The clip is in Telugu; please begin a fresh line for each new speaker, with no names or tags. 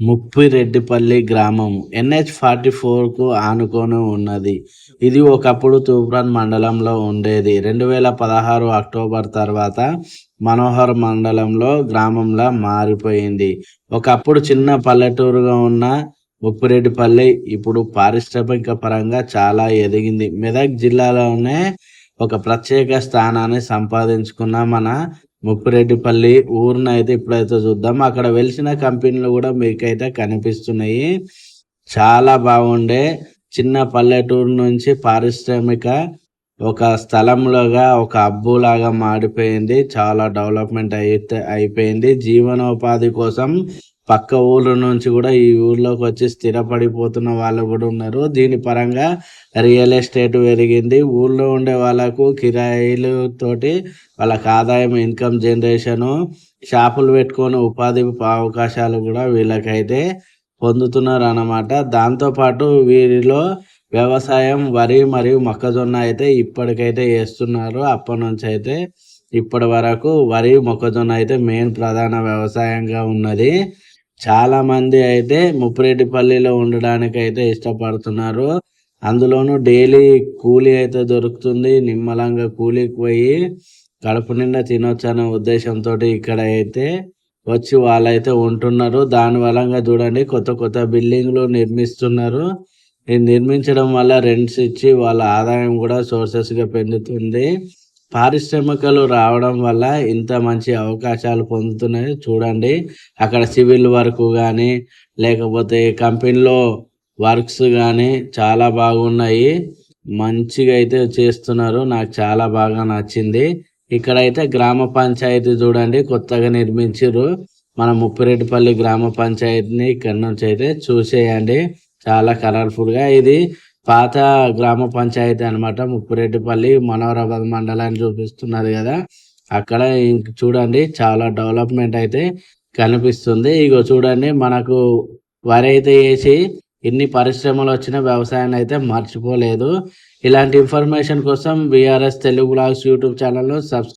ముప్పిరెడ్డిపల్లి గ్రామం NH-44కు ఆనుకొని ఉన్నది. ఇది ఒకప్పుడు తూప్రాన్ మండలంలో ఉండేది. 2016 అక్టోబర్ తర్వాత మనోహర్ మండలంలో గ్రామంలా మారిపోయింది. ఒకప్పుడు చిన్న పల్లెటూరుగా ఉన్న ముప్పిరెడ్డిపల్లి ఇప్పుడు పారిశ్రామిక పరంగా చాలా ఎదిగింది. మెదక్ జిల్లాలోనే ఒక ప్రత్యేక స్థానాన్ని సంపాదించుకున్న మన ముప్పిరెడ్డిపల్లి ఊరినైతే ఇప్పుడైతే చూద్దాం. అక్కడ వెలిసిన కంపెనీలు కూడా మీకైతే కనిపిస్తున్నాయి. చాలా బాగుండే చిన్న పల్లెటూరు నుంచి పారిశ్రామిక ఒక స్థలంలోగా ఒక హబ్బులాగా మారిపోయింది. చాలా డెవలప్మెంట్ అయితే అయిపోయింది. జీవనోపాధి కోసం పక్క ఊర్ల నుంచి కూడా ఈ ఊర్లోకి వచ్చి స్థిరపడిపోతున్న వాళ్ళు కూడా ఉన్నారు. దీని పరంగా రియల్ ఎస్టేట్ పెరిగింది. ఊర్లో ఉండే వాళ్ళకు కిరాయిలు తోటి వాళ్ళకి ఆదాయం, ఇన్కమ్ జనరేషను, షాపులు పెట్టుకొని ఉపాధి అవకాశాలు కూడా వీళ్ళకైతే పొందుతున్నారు అన్నమాట. దాంతోపాటు వీరిలో వ్యవసాయం వరి మరియు మొక్కజొన్న అయితే ఇప్పటికైతే వేస్తున్నారు. అప్పటి నుంచి అయితే ఇప్పటి వరకు వరి మొక్కజొన్న అయితే మెయిన్ ప్రధాన వ్యవసాయంగా ఉన్నది. చాలా మంది అయితే ముప్పిరెడ్డిపల్లిలో ఉండడానికి అయితే ఇష్టపడుతున్నారు. అందులోనూ డైలీ కూలీ అయితే దొరుకుతుంది. నిమ్మలంగా కూలీకి పోయి కడుపు నిండా తినొచ్చు అనే ఉద్దేశంతో ఇక్కడ అయితే వచ్చి వాళ్ళైతే ఉంటున్నారు. దాని వలంగా చూడండి కొత్త కొత్త బిల్డింగ్లు నిర్మిస్తున్నారు. ఇది నిర్మించడం వల్ల రెంట్స్ ఇచ్చి వాళ్ళ ఆదాయం కూడా సోర్సెస్గా పెరుగుతుంది. పారిశ్రామికలు రావడం వల్ల ఇంత మంచి అవకాశాలు పొందుతున్నాయి. చూడండి అక్కడ సివిల్ వర్క్ కానీ లేకపోతే కంపెనీలో వర్క్స్ కానీ చాలా బాగున్నాయి. మంచిగా అయితే చేస్తున్నారు. నాకు చాలా బాగా నచ్చింది. ఇక్కడైతే గ్రామ పంచాయతీ చూడండి కొత్తగా నిర్మించారు. మన ముప్పిరెడ్డిపల్లి గ్రామ పంచాయతీని ఇక్కడ నుంచి అయితే చూసేయండి. చాలా కలర్ఫుల్గా ఇది పాత గ్రామ పంచాయతీ అనమాట. ముప్పిరెడ్డిపల్లి మనోహరాబాద్ మండలాన్ని చూపిస్తున్నది కదా. అక్కడ చూడండి చాలా డెవలప్మెంట్ అయితే కనిపిస్తుంది. ఇగో చూడండి మనకు వరి అయితే వేసి ఎన్ని పరిశ్రమలు వచ్చిన వ్యవసాయాన్ని అయితే మర్చిపోలేదు. ఇలాంటి ఇన్ఫర్మేషన్ కోసం BRS తెలుగు బ్లాగ్స్ యూట్యూబ్ ఛానల్ను